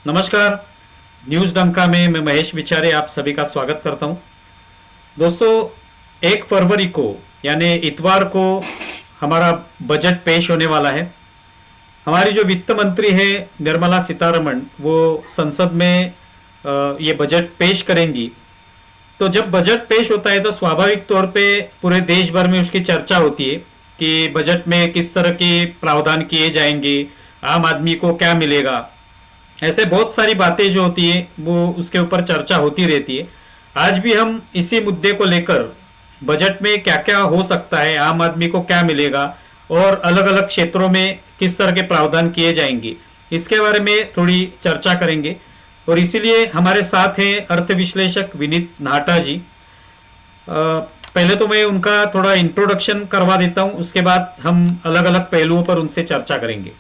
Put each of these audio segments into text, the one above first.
नमस्कार। न्यूज़ डंका में मैं महेश विचारे आप सभी का स्वागत करता हूं। दोस्तों, 1 फरवरी को यानी इतवार को हमारा बजट पेश होने वाला है। हमारी जो वित्त मंत्री है निर्मला सीतारमण, वो संसद में ये बजट पेश करेंगी। तो जब बजट पेश होता है तो स्वाभाविक तौर पे पूरे देश भर में उसकी चर्चा होती है कि बजट में किस तरह के प्रावधान किए जाएंगे, आम आदमी को क्या मिलेगा। ऐसे बहुत सारी बातें जो होती है वो उसके ऊपर चर्चा होती रहती है। आज भी हम इसी मुद्दे को लेकर बजट में क्या क्या हो सकता है, आम आदमी को क्या मिलेगा और अलग अलग क्षेत्रों में किस तरह के प्रावधान किए जाएंगे, इसके बारे में थोड़ी चर्चा करेंगे। और इसीलिए हमारे साथ हैं अर्थ विश्लेषक विनीत नाहटा जी। पहले तो मैं उनका थोड़ा इंट्रोडक्शन करवा देता हूं, उसके बाद हम अलग अलग पहलुओं पर उनसे चर्चा करेंगे।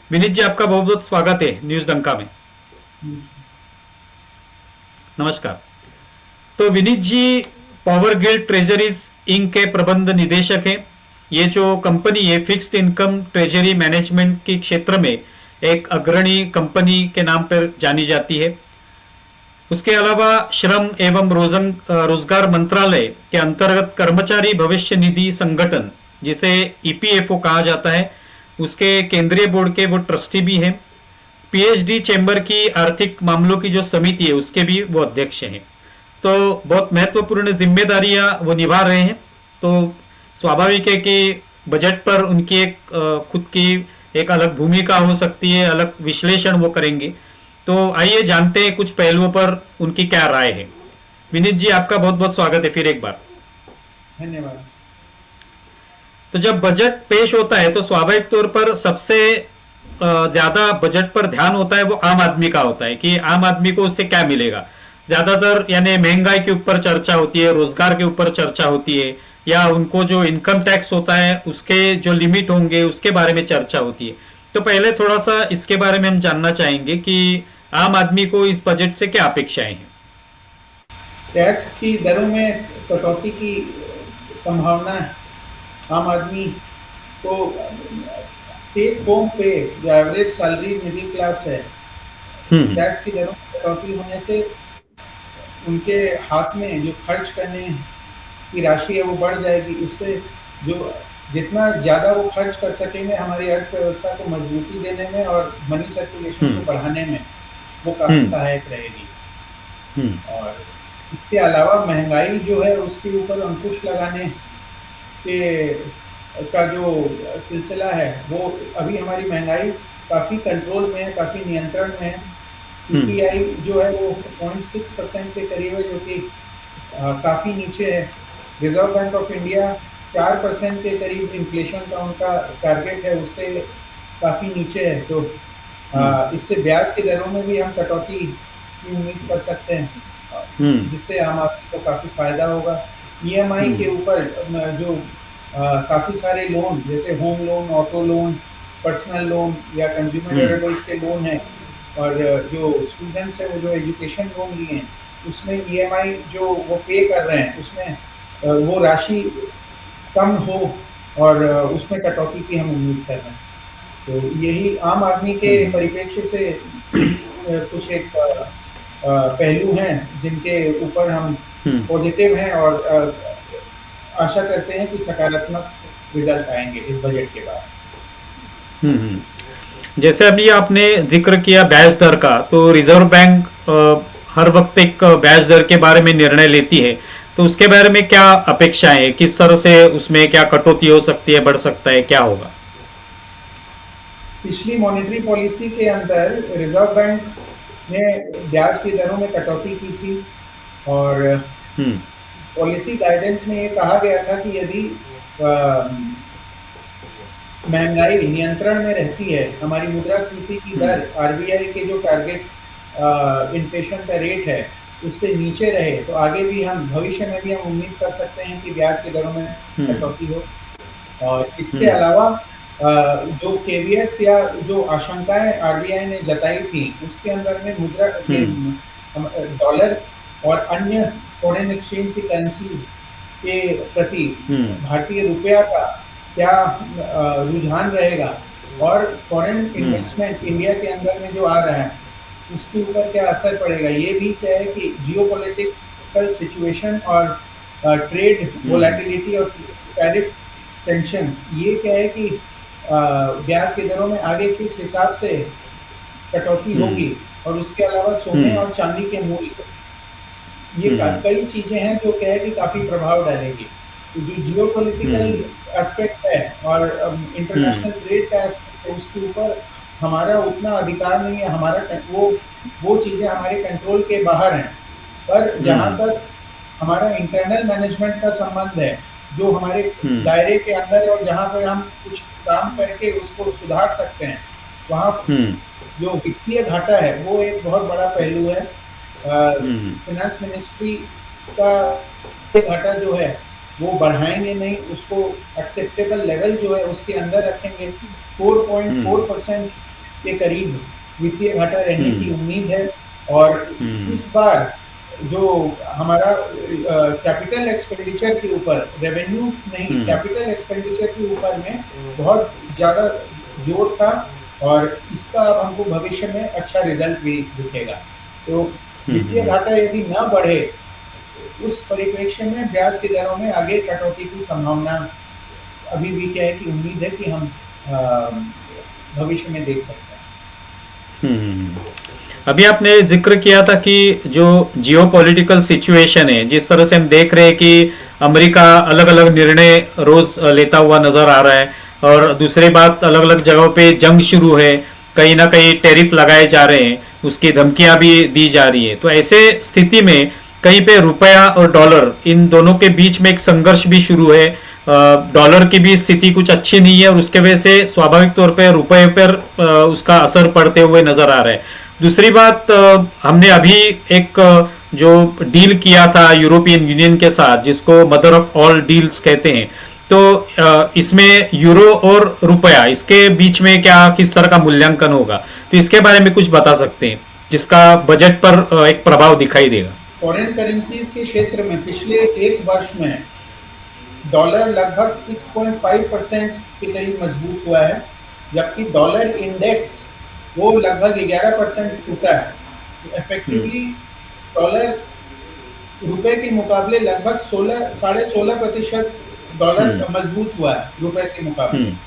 विनीत जी, आपका बहुत बहुत स्वागत है न्यूज़ डंका में। नमस्कार। तो विनीत जी पावर गिल्ड ट्रेजरीज इंक के प्रबंध निदेशक हैं। ये जो कंपनी है फिक्स्ड इनकम ट्रेजरी मैनेजमेंट के क्षेत्र में एक अग्रणी कंपनी के नाम पर जानी जाती है। उसके अलावा श्रम एवं रोजगार मंत्रालय के अंतर्गत कर्मचारी भविष्य निधि संगठन, जिसे ईपीएफओ कहा जाता है, उसके केंद्रीय बोर्ड के वो ट्रस्टी भी हैं। पीएचडी चैम्बर की आर्थिक मामलों की जो समिति है उसके भी वो अध्यक्ष हैं। तो बहुत महत्वपूर्ण जिम्मेदारियां वो निभा रहे हैं। तो स्वाभाविक है कि बजट पर उनकी एक खुद की एक अलग भूमिका हो सकती है, अलग विश्लेषण वो करेंगे। तो आइए जानते हैं कुछ पहलुओं पर उनकी क्या राय है। विनीत जी, आपका बहुत बहुत स्वागत है फिर एक बार। धन्यवाद। तो जब बजट पेश होता है तो स्वाभाविक तौर पर सबसे ज्यादा बजट पर ध्यान होता है वो आम आदमी का होता है कि आम आदमी को उससे क्या मिलेगा। ज्यादातर यानी महंगाई के ऊपर चर्चा होती है, रोजगार के ऊपर चर्चा होती है, या उनको जो इनकम टैक्स होता है उसके जो लिमिट होंगे उसके बारे में चर्चा होती है। तो पहले थोड़ा सा इसके बारे में हम जानना चाहेंगे कि आम आदमी को इस बजट से क्या अपेक्षाएं हैं। टैक्स की दरों में कटौती की संभावना है। आम आदमी को टेक होम पे, जो एवरेज सैलरी मिडिल क्लास है, टैक्स की दरों में कटौती होने से उनके हाथ में जो खर्च करने की राशि है वो बढ़ जाएगी। इससे जो जितना ज़्यादा वो खर्च कर सकेंगे हमारी अर्थव्यवस्था को मजबूती देने में और मनी सर्कुलेशन को बढ़ाने में वो काफ़ी सहायक रहेगी। और इसके अलावा महंगाई जो है उसके ऊपर अंकुश लगाने के का जो सिलसिला है वो अभी हमारी महंगाई काफ़ी कंट्रोल में है, काफ़ी नियंत्रण में है। सीपीआई जो है वो 0.6% के करीब है, जो कि काफ़ी नीचे है। रिजर्व बैंक ऑफ इंडिया 4% के करीब इन्फ्लेशन का उनका टारगेट है, उससे काफ़ी नीचे है। तो इससे ब्याज की दरों में भी हम कटौती की उम्मीद कर सकते हैं, जिससे आम आदमी को काफ़ी फायदा होगा। ईएमआई के ऊपर जो काफ़ी सारे लोन, जैसे home loan, auto loan, personal loan या कंज्यूमर ड्यूरेबल्स के लोन हैं, और जो स्टूडेंट्स हैं वो जो एजुकेशन लोन लिए हैं उसमें ईएमआई जो वो पे कर रहे हैं उसमें वो राशि कम हो और उसमें कटौती की हम उम्मीद कर रहे हैं। तो यही आम आदमी के परिप्रेक्ष्य से कुछ एक पहलू हैं जिनके ऊपर हम पॉजिटिव हैं और आशा करते हैं कि सकारात्मक रिजल्ट आएंगे इस बजट के बाद। जैसे अभी आपने जिक्र किया ब्याज दर का, तो रिजर्व बैंक हर वक्त एक ब्याज दर के बारे में निर्णय लेती है। तो उसके बारे में क्या अपेक्षाएं है, किस तरह से उसमें क्या कटौती हो सकती है, बढ़ सकता है, क्या होगा? पिछली मॉनेटरी पॉलिसी के अंदर रिजर्व बैंक ने ब्याज की दरों में कटौती की थी और पॉलिसी गाइडेंस में ये कहा गया था कि यदि महंगाई नियंत्रण में रहती है, हमारी मुद्रास्फीति की दर आरबीआई के जो टारगेट इन्फ्लेशन का रेट है उससे नीचे रहे, तो आगे भी हम भविष्य में भी हम उम्मीद कर सकते हैं कि ब्याज की दरों में कटौती हो। और इसके अलावा जो केवियट्स या जो आशंकाएं आरबीआई ने जताई थी उसके अंदर में मुद्रा डॉलर और अन्य फॉरेन एक्सचेंज की करेंसीज के प्रति भारतीय रुपया का क्या रुझान रहेगा, और फॉरेन इन्वेस्टमेंट इंडिया के अंदर में जो आ रहा है उसके ऊपर क्या असर पड़ेगा, ये भी क्या है कि जियोपॉलिटिकल सिचुएशन और ट्रेड हम्म वोलेटिलिटी और टैरिफ टेंशंस, ये क्या है कि ब्याज की दरों में आगे किस हिसाब से कटौती हम्म होगी, और उसके अलावा सोने हम्म और चांदी के मूल्य, ये हम्म कई चीजें हैं जो क्या है कि काफी प्रभाव डालेंगी। तो जो जियोपॉलिटिकल हम्म एस्पेक्ट है और हम्म इंटरनेशनल ट्रेड का एस्पेक्ट है, उसके ऊपर हमारा उतना अधिकार नहीं है, हमारा वो चीजें हमारे कंट्रोल के बाहर हैं। पर जहाँ हम्म तक हमारा इंटरनल मैनेजमेंट का संबंध है, जो हमारे हम्म दायरे के अंदर है और जहाँ पर हम कुछ काम करके उसको सुधार सकते हैं, वहाँ हम्म जो वित्तीय घाटा है वो एक बहुत बड़ा पहलू है। हम्म फाइनेंस मिनिस्ट्री का ये घाटा जो है वो बढ़ाएंगे नहीं, उसको एक्सेप्टेबल लेवल जो है उसके अंदर रखेंगे। हम्म 4.4% के करीब वित्तीय घाटा रहने की हम्म उम्मीद है। और हम्म इस बार जो हमारा कैपिटल एक्सपेंडिचर के ऊपर, रेवेन्यू नहीं, हम्म कैपिटल एक्सपेंडिचर के ऊपर में बहुत ज़्यादा जोर था, और इसका अब हमको भविष्य में अच्छा रिजल्ट भी दिखेगा। तो वित्तीय हम्म घाटा यदि न बढ़े, उस परिप्रेक्ष्य में ब्याज की दरों में आगे कटौती की संभावना अभी भी क्या है कि उम्मीद है कि हम भविष्य में देख सकते हैं। हम्म। अभी आपने जिक्र किया था कि जो जियो पॉलिटिकल सिचुएशन है, जिस तरह से हम देख रहे हैं कि अमेरिका अलग अलग निर्णय रोज लेता हुआ नजर आ रहा है, और दूसरी बात अलग अलग जगहों पे जंग शुरू है, कहीं ना कहीं टैरिफ लगाए जा रहे हैं, उसकी धमकियां भी दी जा रही है। तो ऐसे स्थिति में कहीं पे रुपया और डॉलर, इन दोनों के बीच में एक संघर्ष भी शुरू है। डॉलर की भी स्थिति कुछ अच्छी नहीं है, और उसके वजह से स्वाभाविक तौर पे रुपए पर उसका असर पड़ते हुए नजर आ रहा है। दूसरी बात, हमने अभी एक जो डील किया था यूरोपियन यूनियन के साथ, जिसको मदर ऑफ ऑल डील्स कहते हैं, तो इसमें यूरो और रुपया, इसके बीच में क्या किस तरह का मूल्यांकन होगा, तो इसके बारे में कुछ बता सकते हैं जिसका बजट पर एक प्रभाव दिखाई देगा। फॉरेन करेंसीज के क्षेत्र में पिछले एक वर्ष में डॉलर लगभग 6.5% के करीब मजबूत हुआ है, जबकि डॉलर इंडेक्स वो लगभग 11% टूटा है। हम्म इफेक्टिवली डॉलर रुपए के मुकाबले लगभग 16.5% डॉलर हम्म मजबूत हुआ है रुपए के मुकाबले। हम्म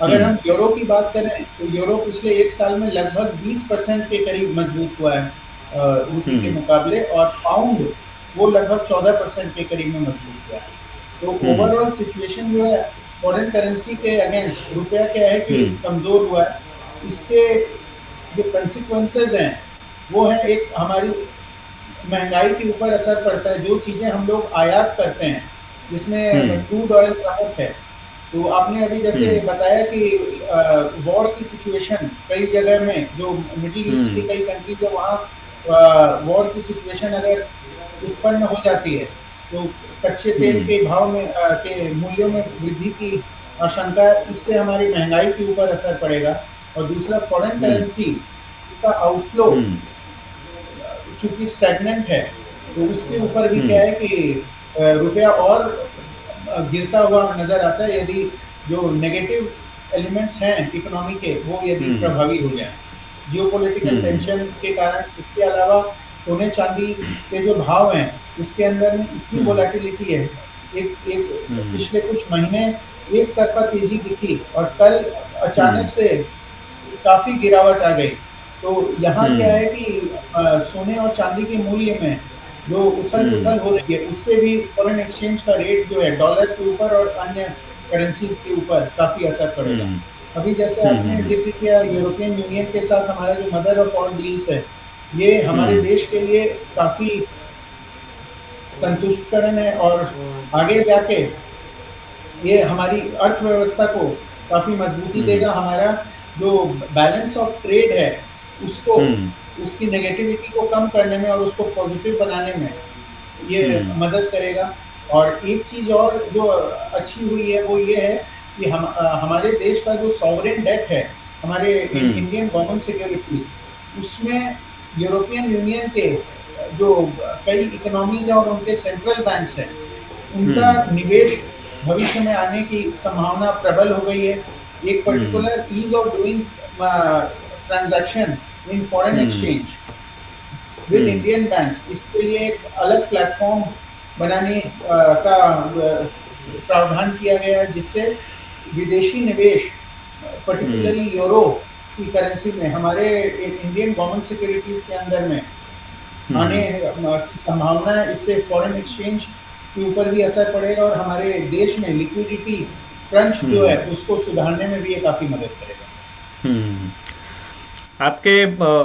अगर हम्म हम यूरो की बात करें तो यूरो पिछले एक साल में लगभग 20% के करीब मजबूत हुआ है रुपये के हम्म मुकाबले, और पाउंड वो लगभग 14% के करीब में मजबूत हुआ है। तो हम्म ओवरऑल सिचुएशन जो है फॉरेन करेंसी के अगेंस्ट रुपया क्या है कि हम्म कमजोर हुआ है। इसके जो कंसिक्वेंसेज हैं वो है, एक हमारी महंगाई के ऊपर असर पड़ता है। जो चीज़ें हम लोग आयात करते हैं जिसमें हम्म क्रूड ऑयल प्रमुख है, तो आपने अभी जैसे हम्म बताया कि वॉर की सिचुएशन कई जगह में, जो मिडिल ईस्ट की हम्म कई कंट्रीज है वहाँ वॉर की सिचुएशन अगर उत्पन्न हो जाती है, तो कच्चे तेल हम्म के भाव में के मूल्यों में वृद्धि की आशंका है। इससे हमारी महंगाई के ऊपर असर पड़ेगा। और दूसरा, फॉरेन हम्म करेंसी इसका आउटफ्लो हम्म चूंकि स्टैग्नेंट है, तो उसके ऊपर भी क्या हम्म है कि रुपया और गिरता हुआ नजर आता है, यदि जो नेगेटिव एलिमेंट्स हैं इकोनॉमी के वो यदि हम्म प्रभावी हो जाए जियोपॉलिटिकल हम्म टेंशन के कारण। इसके अलावा सोने चांदी के जो भाव हैं उसके अंदर में इतनी हम्म वोलेटिलिटी है। एक एक हम्म पिछले कुछ महीने एक तरफा तेजी दिखी, और कल हम्म अचानक से काफी गिरावट आ गई। तो यहाँ क्या हम्म है कि सोने और चांदी के मूल्य में जो उथल हम्म पुथल हो रही है, उससे भी फॉरेन एक्सचेंज का रेट जो है डॉलर के ऊपर और अन्य करेंसीज के ऊपर काफी असर पड़ेगा। हम्म अभी जैसे आपने हम्म जिक्र किया यूरोपियन यूनियन के साथ हमारा जो मदर ऑफ ऑल डील्स है, ये हमारे हम्म देश के लिए काफी संतुष्टकरण है, और आगे जाके ये हमारी अर्थव्यवस्था को काफी मजबूती हम्म देगा। हमारा जो बैलेंस ऑफ ट्रेड है उसको, हम्म उसकी नेगेटिविटी को कम करने में और उसको पॉजिटिव बनाने में ये हम्म मदद करेगा। और एक चीज और जो अच्छी हुई है वो ये है कि हमारे देश का जो सॉवरेन डेट है, हमारे हम्म इंडियन गवर्नमेंट सिक्योरिटीज, उसमें यूरोपियन यूनियन के जो कई इकोनॉमीज हैं और उनके सेंट्रल बैंक्स हैं, उनका हम्म निवेश भविष्य में आने की संभावना प्रबल हो गई है। एक hmm particular ease of doing transaction in foreign hmm exchange with hmm Indian banks. इसके लिए एक अलग प्लेटफॉर्म बनाने का प्रावधान किया गया है, जिससे विदेशी निवेश हम्म पर्टिकुलरली यूरो की करेंसी में हमारे इंडियन गवर्नमेंट सिक्योरिटीज के अंदर में आने हम्म की संभावना है। इससे फॉरेन एक्सचेंज के ऊपर भी असर पड़ेगा और हमारे देश में लिक्विडिटी क्रंच जो हम्म है उसको सुधारने में भी ये काफी मदद करेगा। हम्म। आपके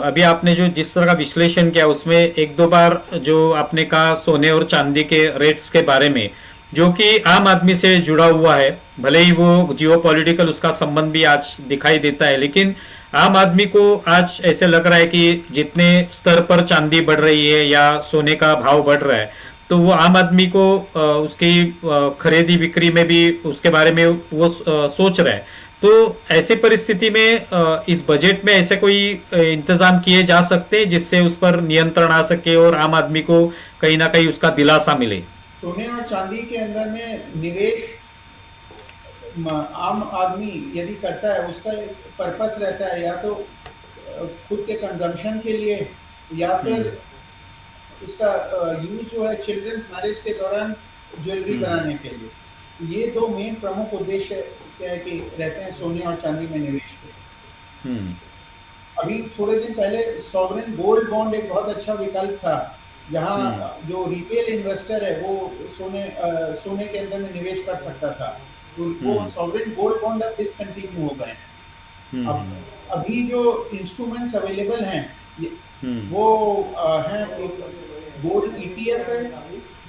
अभी आपने जो जिस तरह का विश्लेषण किया उसमें एक दो बार जो आपने कहा सोने और चांदी के रेट्स के बारे में, जो कि आम आदमी से जुड़ा हुआ है, भले ही वो जियो पॉलिटिकल उसका संबंध भी आज दिखाई देता है, लेकिन आम आदमी को आज ऐसे लग रहा है कि जितने स्तर पर चांदी बढ़ रही है या सोने का भाव बढ़ रहा है, तो वो आम आदमी को उसकी खरीदी बिक्री में भी उसके बारे में वो सोच रहा है। तो ऐसी परिस्थिति में इस बजट में ऐसे कोई इंतजाम किए जा सकते हैं जिससे उस पर नियंत्रण आ सके और आम आदमी को कहीं ना कहीं उसका दिलासा मिले। सोने और चांदी के अंदर में निवेश आम आदमी यदि करता है, उसका एक पर्पस रहता है, या तो खुद के कंजम्पशन के लिए, या फिर हम्म उसका यूज जो है चिल्ड्रंस मैरिज के दौरान ज्वेलरी हम्म बनाने के लिए। ये दो मेन प्रमुख उद्देश्य क्या है कि रहते हैं सोने और चांदी में निवेश के। हम्म अभी थोड़े दिन पहले सॉवरेन गोल्ड बॉन्ड एक बहुत अच्छा विकल्प था, हम्म जहां जो रिटेल इन्वेस्टर है वो सोने के अंदर में निवेश कर सकता था। तो वो हम्म सॉवरेन गोल्ड बॉन्ड अब डिसकंटिन्यू हो गए हैं। अब हम्म अभी जो इंस्ट्रूमेंट्स अवेलेबल हैं, हम्म वो हैं, एक गोल्ड ईटीएफ है,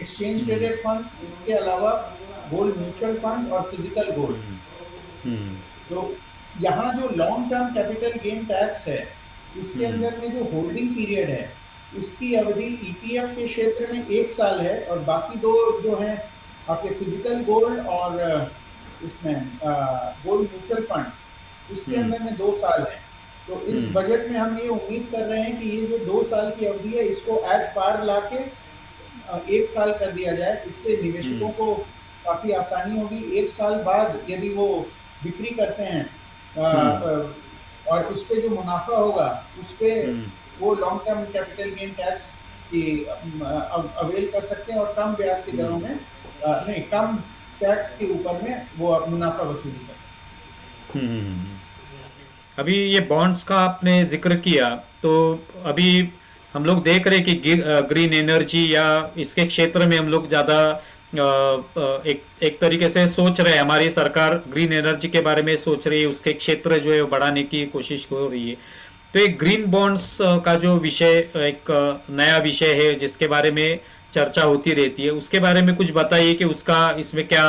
एक्सचेंज हम्म ट्रेडेड फंड, इसके अलावा गोल्ड म्यूचुअल फंड और फिजिकल गोल्ड। हम्म हम्म तो यहाँ जो long term capital gain tax है, उसके हम्म अंदर में जो होल्डिंग पीरियड है, उसकी अवधि ईटीएफ के क्षेत्र में 1 साल है, और बाकी दो जो हैं आपके फिजिकल गोल्ड और इसमें गोल्ड म्यूचुअल फंड्स, उसके हम्म अंदर में 2 साल है। तो इस हम्म बजट में हम ये उम्मीद कर रहे हैं कि ये जो 2 साल की अवधि है, इसको एट पार लाके 1 साल कर दिया जाए। इससे निवेशकों हम्म को काफी आसानी होगी। 1 साल बाद यदि वो बिक्री करते हैं, हम्म और उस पे जो मुनाफा होगा, उस पे हम्म वो long term capital gain tax की अवेल कर सकते हैं, और कम ब्याज की दरों में, नहीं, कम टैक्स के ऊपर में वो मुनाफा वसूली कर सकते हम्म। अभी ये बॉन्ड्स का आपने जिक्र किया, तो अभी हम लोग देख रहे हैं कि ग्रीन एनर्जी या इसके क्षेत्र में हम लोग ज़्यादा एक एक तरीके से सोच रहे हैं, हमारी सरकार ग्रीन एनर्जी के बारे में सोच रही है, उसके क्षेत्र जो है वो बढ़ाने की कोशिश हो रही है। तो एक ग्रीन बॉन्ड्स का जो विषय, एक नया विषय है जिसके बारे में चर्चा होती रहती है, उसके बारे में कुछ बताइए कि उसका इसमें क्या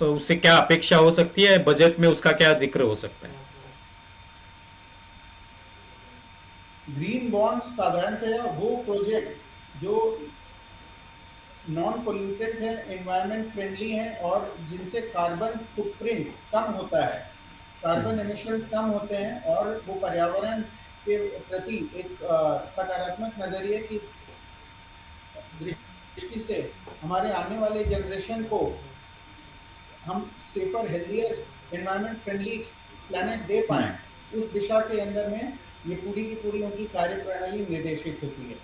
उससे क्या अपेक्षा हो सकती है, बजट में उसका क्या जिक्र हो सकता है। हैं। ग्रीन बॉन्ड साधारणतया वो प्रोजेक्ट जो नॉन पोल्यूटेड है, एनवायरमेंट फ्रेंडली है, और जिनसे कार्बन फुटप्रिंट कम होता है, कार्बन एमिशंस कम होते हैं, और वो पर्यावरण के प्रति एक सकारात्मक नजरिए की दृष्टि से हमारे आने वाले जनरेशन को हम safer, healthier, environment friendly planet दे पाए, हम्म उस दिशा के अंदर में ये पूरी की पूरी उनकी कार्यप्रणाली निर्देशित होती है।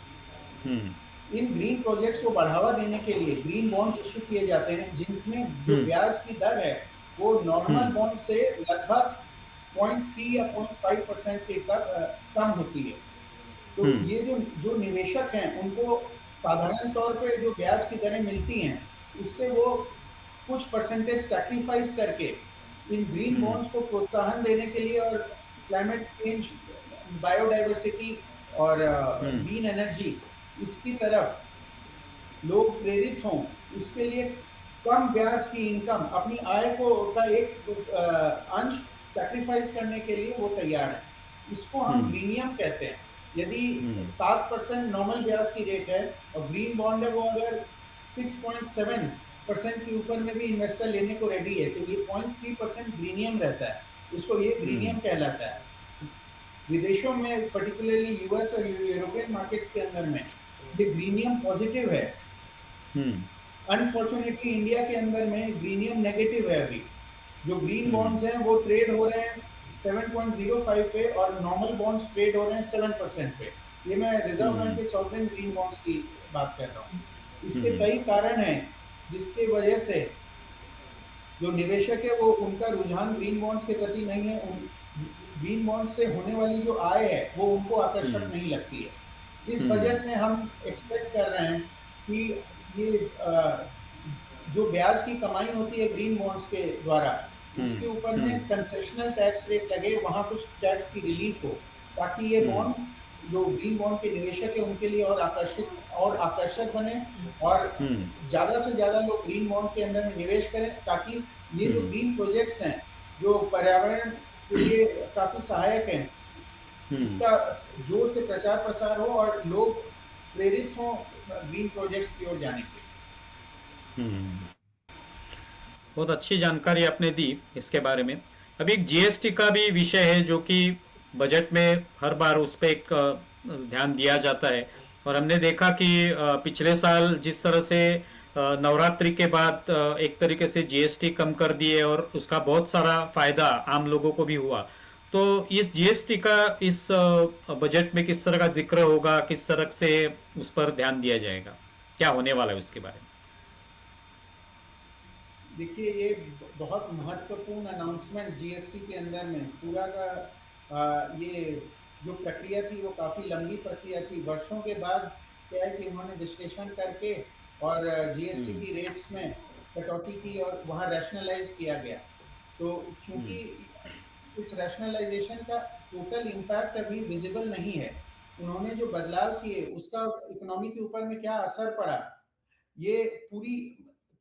हम्म इन ग्रीन प्रोजेक्ट्स को बढ़ावा देने के लिए ग्रीन बॉन्ड्स इशू किए जाते हैं, जिनमें जो हम्म ब्याज की दर है वो नॉर्मल हम्म बॉन्ड से लगभग 0.3 या 0.5% के कम होती है। तो हम्म ये जो जो निवेशक हैं, उनको साधारण तौर पे जो ब्याज की दरें मिलती हैं, उससे वो कुछ परसेंटेज सैक्रिफाइस करके इन ग्रीन हम्म बॉन्ड्स को प्रोत्साहन देने के लिए, और क्लाइमेट चेंज, बायोडाइवर्सिटी और हम्म ग्रीन एनर्जी, इसकी तरफ लोग प्रेरित हों, उसके लिए कम ब्याज की इनकम, अपनी आय को का एक अंश सैक्रिफाइस करने के लिए वो तैयार है। इसको हम हम्म ग्रीनियम कहते हैं। यदि हम्म 7% नॉर्मल ब्याज की रेट है और ग्रीन बॉन्ड है, वो अगर 6.7% के ऊपर में भी इन्वेस्टर लेने को रेडी है, तो ये 0.3% ग्रीनियम रहता है। इसको ये हम्म ग्रीनियम कहलाता है। विदेशों में, पर्टिकुलरली यूएस और यूरोपियन मार्केट्स के अंदर में, ये ग्रीनियम पॉजिटिव है। हम्म अनफॉर्चुनेटली इंडिया के अंदर में ग्रीनियम नेगेटिव है। अभी जो ग्रीन हम्म बॉन्ड्स हैं वो ट्रेड हो रहे हैं 7.05 पे और नॉर्मल बॉन्ड्स ट्रेड हो रहे हैं 7% पे। ये मैं रिजर्व बैंक हम्म के सॉवरेन ग्रीन बॉन्ड्स की बात कर रहा हूँ। इसके हम्म कई कारण हैं जिसके वजह से जो निवेशक है वो उनका रुझान ग्रीन बॉन्ड्स के प्रति नहीं है। ग्रीन बॉन्ड्स से होने वाली जो आय है वो उनको आकर्षक हम्म नहीं लगती है। इस हम्म बजट में हम एक्सपेक्ट कर रहे हैं कि ये जो ब्याज की कमाई होती है ग्रीन बॉन्ड्स के द्वारा, उसके ऊपर में हम्म कंसेशनल टैक्स रेट लगे, वहां कुछ टैक्स की रिलीफ हो, ताकि ये हम्म बॉन्ड जो ग्रीन बॉन्ड के निवेशक है उनके लिए और आकर्षक बने और हम्म ज्यादा से ज्यादा लोग ग्रीन बॉन्ड के अंदर में निवेश करें, ताकि ये जो हम्म ग्रीन प्रोजेक्ट्स हैं जो पर्यावरण के लिए काफी सहायक हैं, हम्म इसका जोर से प्रचार प्रसार हो और लोग प्रेरित हों ग्रीन प्रोजेक्ट्स की ओर जाने के लिए। हम्म। बहुत अच्छी जानकारी आपने दी इसके बारे में। अभी एक जीएसटी का भी विषय है जो कि बजट में हर बार उस पर एक ध्यान दिया जाता है। और हमने देखा कि पिछले साल जिस तरह से नवरात्रि के बाद एक तरीके से जीएसटी कम कर दिए और उसका बहुत सारा फायदा आम लोगों को भी हुआ। तो इस जीएसटी का इस बजट में किस तरह का जिक्र होगा, किस तरह से उस पर ध्यान दिया जाएगा, क्या होने वाला है उसके बारे में? देखिए, ये बहुत महत्वपूर्ण अनाउंसमेंट जीएसटी के अंदर में पूरा का ये जो प्रक्रिया थी वो काफ़ी लंबी प्रक्रिया थी। वर्षों के बाद क्या है कि उन्होंने विश्लेषण करके और जीएसटी हम्म की रेट्स में कटौती की और वहाँ रैशनलाइज किया गया। तो चूंकि हम्म इस रैशनलाइजेशन का टोटल इम्पैक्ट अभी विजिबल नहीं है, उन्होंने जो बदलाव किए उसका इकोनॉमी के ऊपर में क्या असर पड़ा, ये पूरी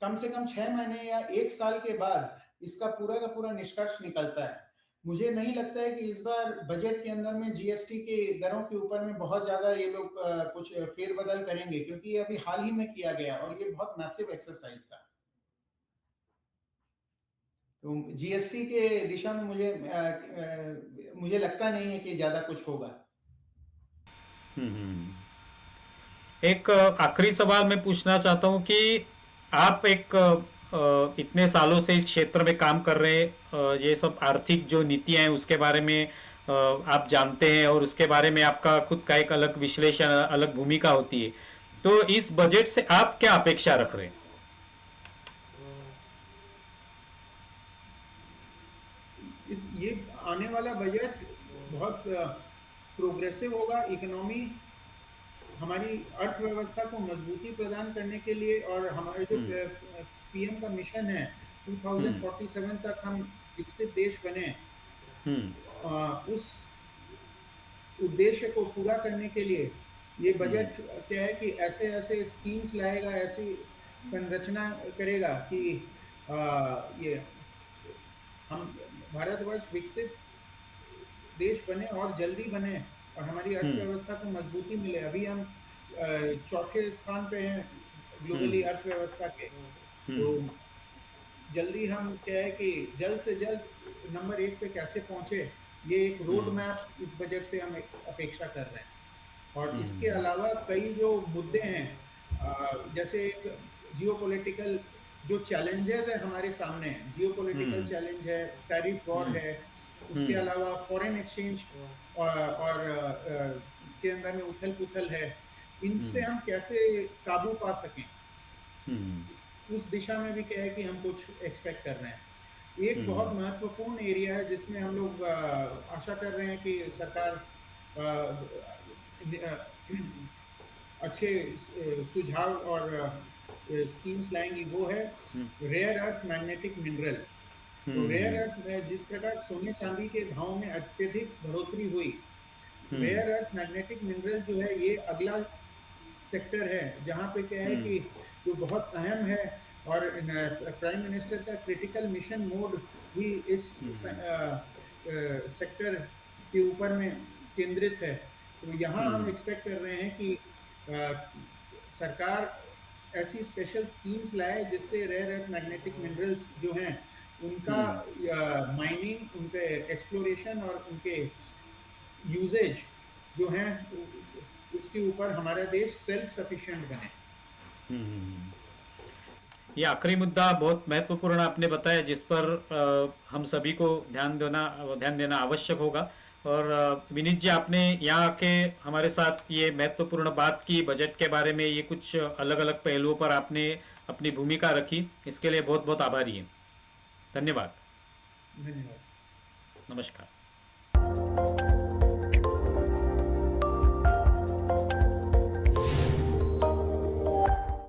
कम से कम 6 महीने या 1 साल के बाद इसका पूरा का पूरा निष्कर्ष निकलता है। मुझे नहीं लगता है कि इस बार बजट के अंदर में जीएसटी के दरों के ऊपर में बहुत ज्यादा ये लोग कुछ फेरबदल करेंगे, क्योंकि ये अभी हाल ही में किया गया और ये बहुत मैसिव एक्सरसाइज था। तो जीएसटी के दिशा में मुझे लगता नहीं है कि ज्यादा कुछ होगा। हम्म। एक आखिरी सवाल मैं पूछना चाहता हूँ कि आप एक इतने सालों से इस क्षेत्र में काम कर रहे हैं, ये सब आर्थिक जो नीतियां हैं उसके बारे में आप जानते हैं और उसके बारे में आपका खुद का एक अलग विश्लेषण, अलग भूमिका होती है। तो इस बजट से आप क्या अपेक्षा रख रहे हैं? इस ये आने वाला बजट बहुत प्रोग्रेसिव होगा। इकोनॉमी हमारी अर्थव्यवस्था को मजबूती प्रदान करने के लिए और हमारे जो हम्म पीएम का मिशन है हम्म 2047 तक हम विकसित देश बने, हम्म उस उद्देश्य को पूरा करने के लिए ये हम्म बजट क्या है कि ऐसे ऐसे स्कीम्स लाएगा, ऐसी संरचना करेगा कि ये हम भारतवर्ष विकसित देश बने और जल्दी बने और हमारी हम्म अर्थव्यवस्था को मजबूती मिले। अभी हम चौथे स्थान पे हैं ग्लोबली हम्म अर्थव्यवस्था के। तो हम्म जल्दी हम क्या है कि जल्द से जल्द नंबर 1 पे कैसे पहुंचे, ये एक रोड हम्म मैप इस बजट से हम एक अपेक्षा कर रहे हैं। और इसके हम्म अलावा कई जो मुद्दे हैं, जैसे एक जियोपॉलिटिकल जो चैलेंजेस है हमारे सामने, जियोपॉलिटिकल हम्म चैलेंज है, टैरिफ वॉर हम्म है, उसके हम्म अलावा फॉरेन एक्सचेंज के अंदर में उथल पुथल है, इनसे हम्म हम कैसे काबू पा सकें, हम्म उस दिशा में भी क्या है कि हम कुछ एक्सपेक्ट कर रहे हैं। एक बहुत हम्म महत्वपूर्ण एरिया है जिसमें हम लोग आशा कर रहे हैं कि सरकार अच्छे सुझाव और स्कीम्स लाएंगी, वो है रेयर अर्थ मैग्नेटिक मिनरल। तो रेयर हम्म अर्थ में जिस प्रकार सोने चांदी के भाव में अत्यधिक बढ़ोतरी हुई, हम्म रेयर अर्थ मैग्नेटिक मिनरल जो है ये अगला सेक्टर है जहाँ पे क्या है हम्म कि जो बहुत अहम है। और प्राइम मिनिस्टर का क्रिटिकल मिशन मोड भी इस सेक्टर के ऊपर में केंद्रित है। तो यहाँ हम हम्म एक्सपेक्ट कर रहे हैं कि सरकार ऐसी स्पेशल स्कीम्स लाए जिससे रेयर अर्थ मैग्नेटिक मिनरल्स जो हैं उनका हम्म माइनिंग, उनके एक्सप्लोरेशन और उनके यूजेज जो हैं उसके ऊपर हमारा देश सेल्फ सफिशिएंट बने। हम्म। ये आखिरी मुद्दा बहुत महत्वपूर्ण आपने बताया, जिस पर हम सभी को ध्यान देना आवश्यक होगा। और विनीत जी, आपने यहाँ आके हमारे साथ ये महत्वपूर्ण बात की बजट के बारे में, ये कुछ अलग अलग पहलुओं पर आपने अपनी भूमिका रखी, इसके लिए बहुत बहुत आभारी हैं। धन्यवाद। धन्यवाद। नमस्कार।